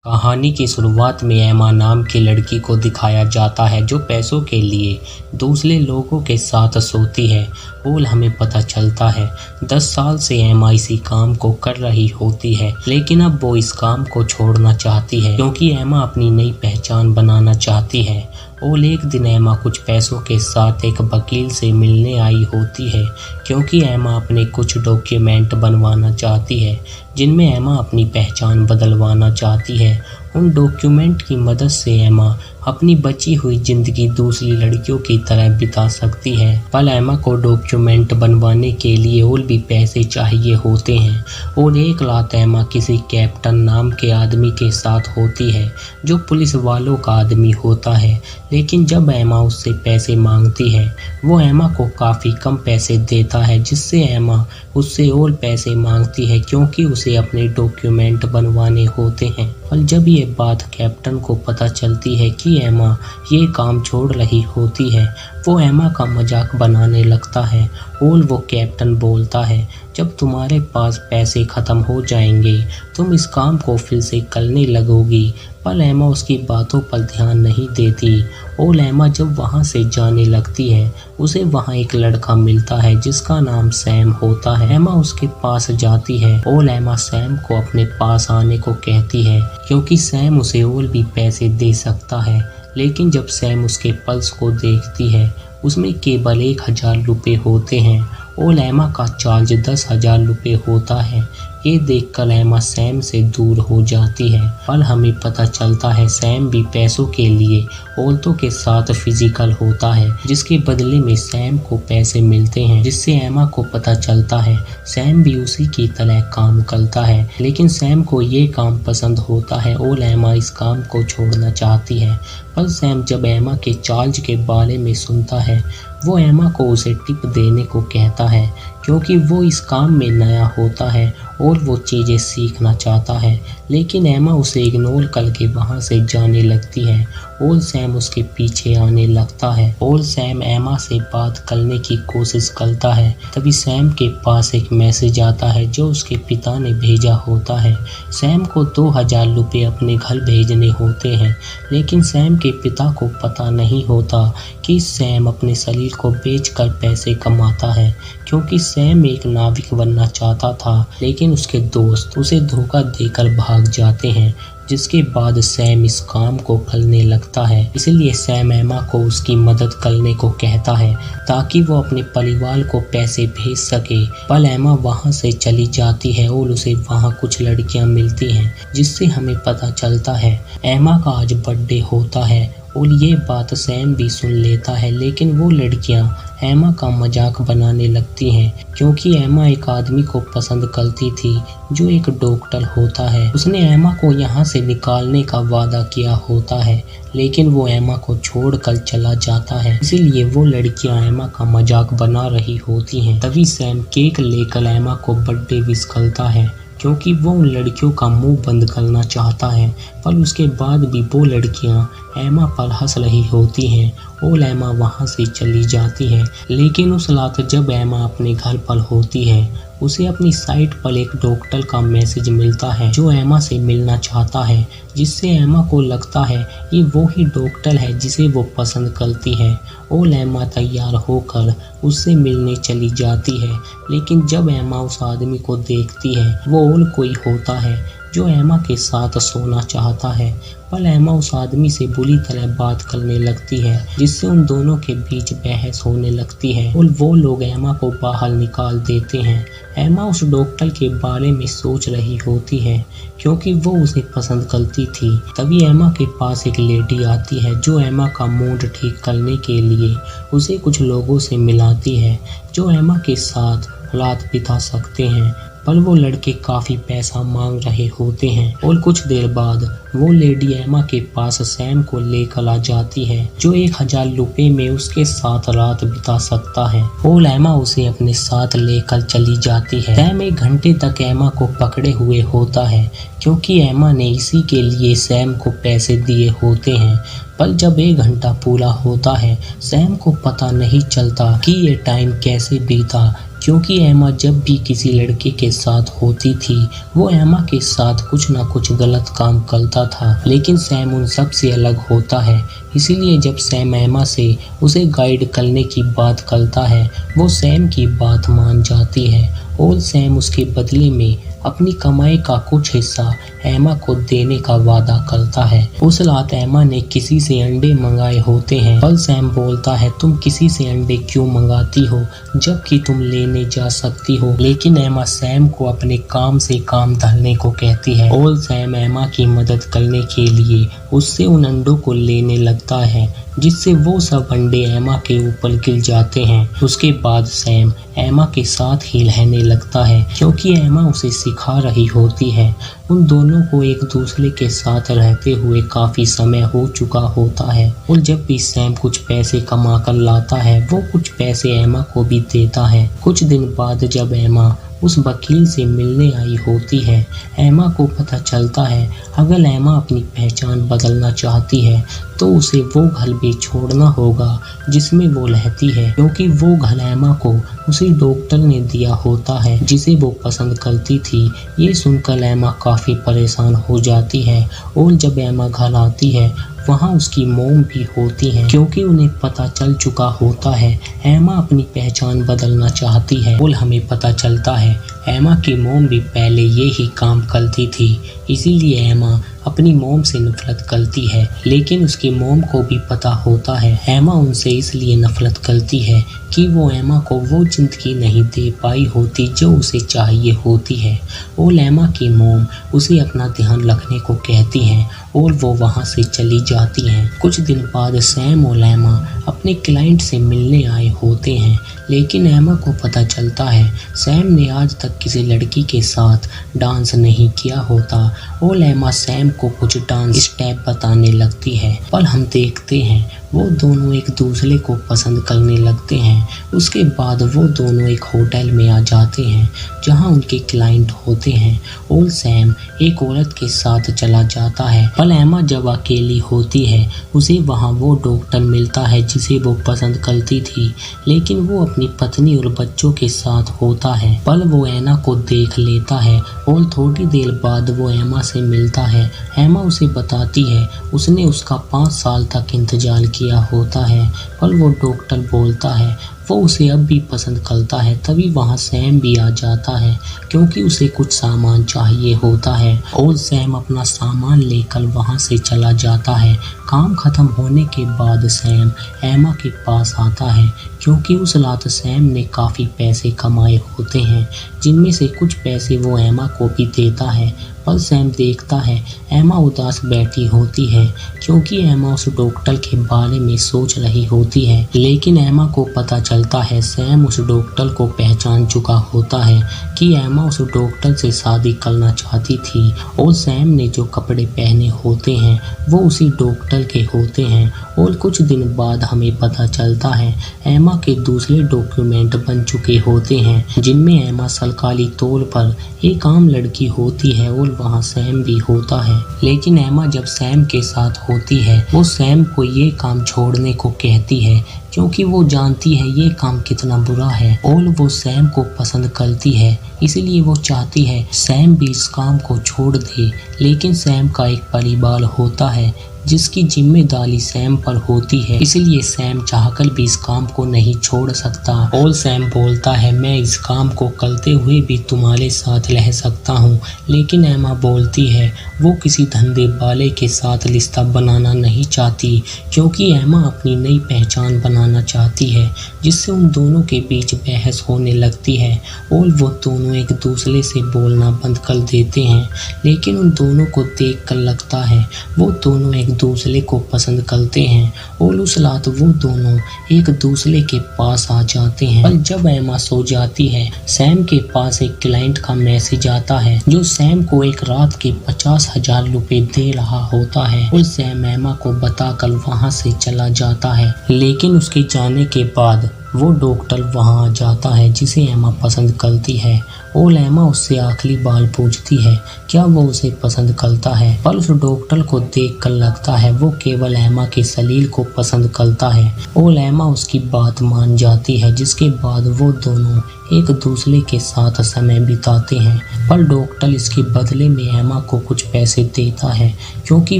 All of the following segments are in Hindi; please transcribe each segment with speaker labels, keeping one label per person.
Speaker 1: कहानी की शुरुआत में एमा नाम की लड़की को दिखाया जाता है जो पैसों के लिए दूसरे लोगों के साथ सोती है और हमें पता चलता है 10 साल से एमा इसी काम को कर रही होती है, लेकिन अब वो इस काम को छोड़ना चाहती है क्योंकि एमा अपनी नई पहचान बनाना चाहती है। और एक दिन एमा कुछ पैसों के साथ एक वकील से मिलने आई होती है क्योंकि एमा अपने कुछ डॉक्यूमेंट बनवाना चाहती है जिनमें एमा अपनी पहचान बदलवाना चाहती है। उन डॉक्यूमेंट की मदद से एमा अपनी बची हुई जिंदगी दूसरी लड़कियों की तरह बिता सकती है। पर एमा को डॉक्यूमेंट बनवाने के लिए और भी पैसे चाहिए होते हैं और एक रात एमा किसी कैप्टन नाम के आदमी के साथ होती है जो पुलिस वालों का आदमी होता है। लेकिन जब एमा उससे पैसे मांगती है वो एमा को काफ़ी कम पैसे देता है, जिससे एमा उससे और पैसे मांगती है क्योंकि उसे अपने डॉक्यूमेंट बनवाने होते हैं। और जब ये बात कैप्टन को पता चलती है कि एमा ये काम छोड़ रही होती है वो एमा का मजाक बनाने लगता है और वो कैप्टन बोलता है, जब तुम्हारे पास पैसे ख़त्म हो जाएंगे तुम इस काम को फिर से करने लगोगी। पर एमा उसकी बातों पर ध्यान नहीं देती और एमा जब वहाँ से जाने लगती है उसे वहाँ एक लड़का मिलता है जिसका नाम सैम होता है। एमा उसके पास जाती है और एमा सैम को अपने पास आने को कहती है क्योंकि सैम उसे और भी पैसे दे सकता है। लेकिन जब सैम उसके पल्स को देखती है उसमें केवल 1000 रुपये होते हैं और एमा का चार्ज 10,000 रुपये होता है। ये देखकर एमा सैम से दूर हो जाती है। पर हमें पता चलता है सैम भी पैसों के लिए औरतों के साथ फिजिकल होता है, जिसके बदले में सैम को पैसे मिलते हैं, जिससे एमा को पता चलता है सैम भी उसी की तरह काम करता है। लेकिन सैम को ये काम पसंद होता है और एमा इस काम को छोड़ना चाहती है। पर सैम जब एमा के चार्ज के बारे में सुनता है वो एमा को उसे टिप देने को कहता है क्योंकि वो इस काम में नया होता है और वो चीज़ें सीखना चाहता है। लेकिन एमा उसे इग्नोर करके वहाँ से जाने लगती है और सैम उसके पीछे आने लगता है और सैम एमा से बात करने की कोशिश करता है। तभी सैम के पास एक मैसेज आता है जो उसके पिता ने भेजा होता है। सैम को 2000 रुपये अपने घर भेजने होते हैं, लेकिन सैम के पिता को पता नहीं होता कि सैम अपने शरीर को बेचकर पैसे कमाता है क्योंकि सैम एक नाविक बनना चाहता था, लेकिन उसके दोस्त उसे धोखा देकर भाग जाते हैं, जिसके बाद सैम इस काम को करने लगता है। इसलिए सैम एमा को उसकी मदद करने को कहता है ताकि वो अपने परिवार को पैसे भेज सके। पर एमा वहाँ से चली जाती है और उसे वहाँ कुछ लड़कियाँ मिलती हैं, जिससे हमें पता चलता है एमा का आज बर्थडे होता है और ये बात सैम भी सुन लेता है। लेकिन वो लड़कियां एमा का मजाक बनाने लगती हैं क्योंकि एमा एक आदमी को पसंद करती थी जो एक डॉक्टर होता है। उसने एमा को यहाँ से निकालने का वादा किया होता है, लेकिन वो एमा को छोड़कर चला जाता है। इसीलिए वो लड़कियां एमा का मजाक बना रही होती हैं। तभी सैम केक लेकर एमा को बर्थडे विश करता है क्योंकि वो उन लड़कियों का मुंह बंद करना चाहता है। पर उसके बाद भी वो लड़कियां एमा पर हंस रही होती हैं और एमा वहां से चली जाती है। लेकिन उस रात जब एमा अपने घर पर होती है उसे अपनी साइट पर एक डॉक्टर का मैसेज मिलता है जो एमा से मिलना चाहता है, जिससे एमा को लगता है ये वो ही डॉक्टर है जिसे वो पसंद करती है और एमा तैयार होकर उससे मिलने चली जाती है। लेकिन जब एमा उस आदमी को देखती है वो और कोई होता है जो एमा के साथ सोना चाहता है। पर एमा उस आदमी से बुरी तरह बात करने लगती है, जिससे उन दोनों के बीच बहस होने लगती है और वो लोग एमा को बाहर निकाल देते हैं। एमा उस डॉक्टर के बारे में सोच रही होती है क्योंकि वो उसे पसंद करती थी। तभी एमा के पास एक लेडी आती है जो एमा का मूड ठीक करने के लिए उसे कुछ लोगों से मिलाती है जो एमा के साथ रात बिता सकते हैं। पर वो लड़के काफ़ी पैसा मांग रहे होते हैं और कुछ देर बाद वो लेडी एमा के पास सैम को लेकर आ जाती है जो 1000 रुपये में उसके साथ रात बिता सकता है और एमा उसे अपने साथ लेकर चली जाती है। सैम 1 घंटे तक एमा को पकड़े हुए होता है क्योंकि एमा ने इसी के लिए सैम को पैसे दिए होते हैं। पर जब 1 घंटा पूरा होता है सैम को पता नहीं चलता कि ये टाइम कैसे बीता क्योंकि एमा जब भी किसी लड़के के साथ होती थी वो एमा के साथ कुछ ना कुछ गलत काम करता था, लेकिन सैम उन सब से अलग होता है। इसीलिए जब सैम एमा से उसे गाइड करने की बात करता है वो सैम की बात मान जाती है और सैम उसके बदले में अपनी कमाई का कुछ हिस्सा एमा को देने का वादा करता है। उस रात एमा ने किसी से अंडे मंगाए होते हैं, पर सैम बोलता है तुम किसी से अंडे क्यों मंगाती हो जबकि तुम लेने जा सकती हो, लेकिन एमा सैम को अपने काम से काम धरने को कहती है और सैम एमा की मदद करने के लिए उससे उन अंडों को लेने लगता है, जिससे वो सब अंडे एमा के ऊपर गिर जाते हैं। उसके बाद सैम एमा के साथ ही रहने लगता है क्योंकि एमा उसे सिखा रही होती है। उन दोनों को एक दूसरे के साथ रहते हुए काफी समय हो चुका होता है और जब भी सैम कुछ पैसे कमा कर लाता है वो कुछ पैसे एमा को भी देता है। कुछ दिन बाद जब एमा उस वकील से मिलने आई होती है एमा को पता चलता है अगर एमा अपनी पहचान बदलना चाहती है तो उसे वो घर भी छोड़ना होगा जिसमें वो रहती है, क्योंकि वो घर एमा को उसी डॉक्टर ने दिया होता है जिसे वो पसंद करती थी। ये सुनकर एमा काफ़ी परेशान हो जाती है और जब एमा घर आती है वहाँ उसकी मोम भी होती है, क्योंकि उन्हें पता चल चुका होता है एमा अपनी पहचान बदलना चाहती है। और हमें पता चलता है एमा की मोम भी पहले ये ही काम करती थी, इसीलिए एमा अपनी मोम से नफरत करती है, लेकिन उसकी मोम को भी पता होता है एमा उनसे इसलिए नफरत करती है कि वो एमा को वो जिंदगी नहीं दे पाई होती जो उसे चाहिए होती है। और एमा की मोम उसे अपना ध्यान रखने को कहती हैं और वो वहाँ से चली जाती हैं। कुछ दिन बाद सैम और एमा अपने क्लाइंट से मिलने आए होते हैं, लेकिन एमा को पता चलता है सैम ने आज तक किसी लड़की के साथ डांस नहीं किया होता और एमा सैम को कुछ डांस स्टेप बताने लगती है। पर हम देखते हैं वो दोनों एक दूसरे को पसंद करने लगते हैं। उसके बाद वो दोनों एक होटल में आ जाते हैं जहां उनके क्लाइंट होते हैं और सैम एक औरत के साथ चला जाता है। पर एमा जब अकेली होती है उसे वहां वो डॉक्टर मिलता है जिसे वो पसंद करती थी, लेकिन वो अपनी पत्नी और बच्चों के साथ होता है। पर वो एना को देख लेता है और थोड़ी देर बाद वो एमा से मिलता है। एमा उसे बताती है उसने उसका 5 साल तक इंतजार किया होता है, पर वो डॉक्टर बोलता है वो उसे अब भी पसंद करता है। तभी वहाँ सैम भी आ जाता है क्योंकि उसे कुछ सामान चाहिए होता है और सैम अपना सामान लेकर वहाँ से चला जाता है। काम खत्म होने के बाद सैम एमा के पास आता है क्योंकि उस रात सैम ने काफ़ी पैसे कमाए होते हैं, जिनमें से कुछ पैसे वो एमा को भी देता है। पर सैम देखता है एमा उदास बैठी होती है क्योंकि एमा उस डॉक्टर के बारे में सोच रही होती है, लेकिन एमा को पता चलता है सैम उस डॉक्टर को पहचान चुका होता है कि एमा उस डॉक्टर से शादी करना चाहती थी और सैम ने जो कपड़े पहने होते हैं वो उसी डॉक्टर के होते हैं। और कुछ दिन बाद हमें पता चलता है एमा के दूसरे डॉक्यूमेंट बन चुके होते हैं जिनमें एमा सरकारी तौर पर एक आम लड़की होती है और वहाँ सैम भी होता है। लेकिन एमा जब सैम के साथ होती है वो सैम को ये काम छोड़ने को कहती है क्योंकि वो जानती है ये काम कितना बुरा है और वो सैम को पसंद करती है, इसलिए वो चाहती है सैम भी इस काम को छोड़ दे। लेकिन सैम का एक परिवार होता है जिसकी जिम्मेदारी सैम पर होती है, इसलिए सैम चाहकर भी इस काम को नहीं छोड़ सकता। और सैम बोलता है मैं इस काम को करते हुए भी तुम्हारे साथ रह सकता हूँ, लेकिन एमा बोलती है वो किसी धंधे वाले के साथ रिश्ता बनाना नहीं चाहती क्योंकि एमा अपनी नई पहचान बनाना चाहती है, जिससे उन दोनों के बीच बहस होने लगती है और वो दोनों एक दूसरे से बोलना बंद कर देते हैं। लेकिन उन दोनों को देख कर लगता है वो दोनों एक दूसरे को पसंद करते हैं और उस रात वो दोनों एक दूसरे के पास आ जाते हैं। पर जब एमा सो जाती है सैम के पास एक क्लाइंट का मैसेज आता है जो सैम को एक रात के 50,000 रुपए दे रहा होता है और सैम एमा को बताकर वहां से चला जाता है। लेकिन उसके जाने के बाद वो डॉक्टर वहां आ जाता है जिसे एमा पसंद करती है और एमा उससे आखिरी बार पूछती है क्या वो उसे पसंद करता है। पर उस डॉक्टर को देखकर लगता है वो केवल एमा के सलील को पसंद करता है और एमा उसकी बात मान जाती है, जिसके बाद वो दोनों एक दूसरे के साथ समय बिताते हैं। पर डॉक्टर इसके बदले में एमा को कुछ पैसे देता है क्योंकि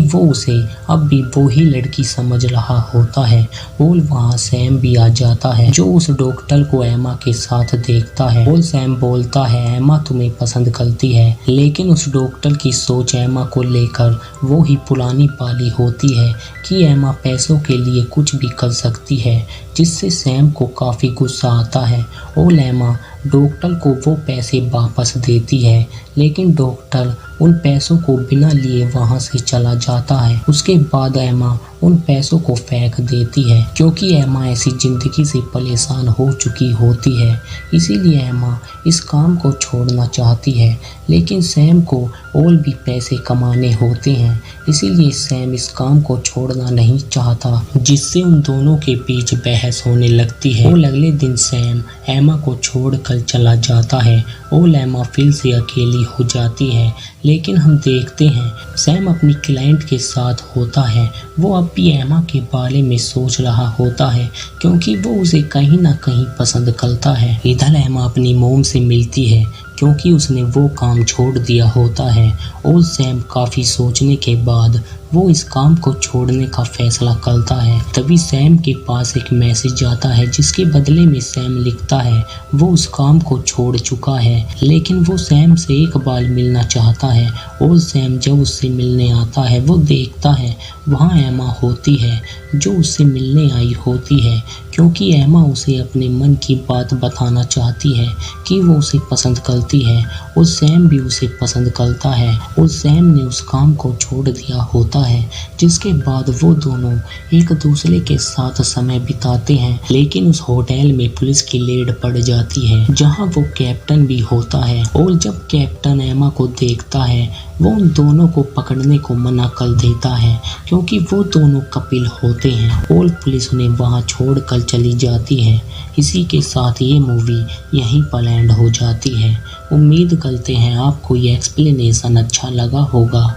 Speaker 1: वो उसे अब भी वो ही लड़की समझ रहा होता है। और वहाँ सैम भी आ जाता है जो उस डॉक्टर को एमा के साथ देखता है और सैम बोलता है एमा तुम्हें पसंद करती है, लेकिन उस डॉक्टर की सोच एमा को लेकर वो ही पुरानी वाली होती है कि एमा पैसों के लिए कुछ भी कर सकती है, जिससे सैम को काफ़ी गुस्सा आता है और एमा डॉक्टर को वो पैसे वापस देती है, लेकिन डॉक्टर उन पैसों को बिना लिए वहाँ से चला जाता है। उसके बाद एमा उन पैसों को फेंक देती है क्योंकि एमा ऐसी ज़िंदगी से परेशान हो चुकी होती है। इसीलिए एमा इस काम को छोड़ना चाहती है, लेकिन सैम को और भी पैसे कमाने होते हैं, इसीलिए सैम इस काम को छोड़ना नहीं चाहता, जिससे उन दोनों के बीच बहस होने लगती है। और अगले दिन सैम एमा को छोड़कर चला जाता है और एमा फिर से अकेली हो जाती है। लेकिन हम देखते हैं सैम अपनी क्लाइंट के साथ होता है। वो अब भी एमा के बारे में सोच रहा होता है क्योंकि वो उसे कहीं ना कहीं पसंद करता है। इधर एमा अपनी मोम से मिलती है क्योंकि उसने वो काम छोड़ दिया होता है और सैम काफ़ी सोचने के बाद वो इस काम को छोड़ने का फैसला करता है। तभी सैम के पास एक मैसेज आता है जिसके बदले में सैम लिखता है वो उस काम को छोड़ चुका है, लेकिन वो सैम से एक बार मिलना चाहता है। और सैम जब उससे मिलने आता है वो देखता है वहाँ एमा होती है जो उससे मिलने आई होती है, क्योंकि एमा उसे अपने मन की बात बताना चाहती है कि वो उसे पसंद करती है और सैम भी उसे पसंद करता है और सैम ने उस काम को छोड़ दिया होता है। जिसके बाद वो दोनों एक दूसरे के साथ समय बिताते हैं, लेकिन उस होटल में पुलिस की रेड पड़ जाती है जहां वो कैप्टन भी होता है। और जब कैप्टन एमा को देखता है वो उन दोनों को पकड़ने को मना कर देता है क्योंकि वो दोनों कपिल होते हैं और पुलिस उन्हें वहां छोड़कर चली जाती है। इसी के साथ ये मूवी यहीं पर एंड हो जाती है। उम्मीद करते हैं आपको ये एक्सप्लेनेशन अच्छा लगा होगा।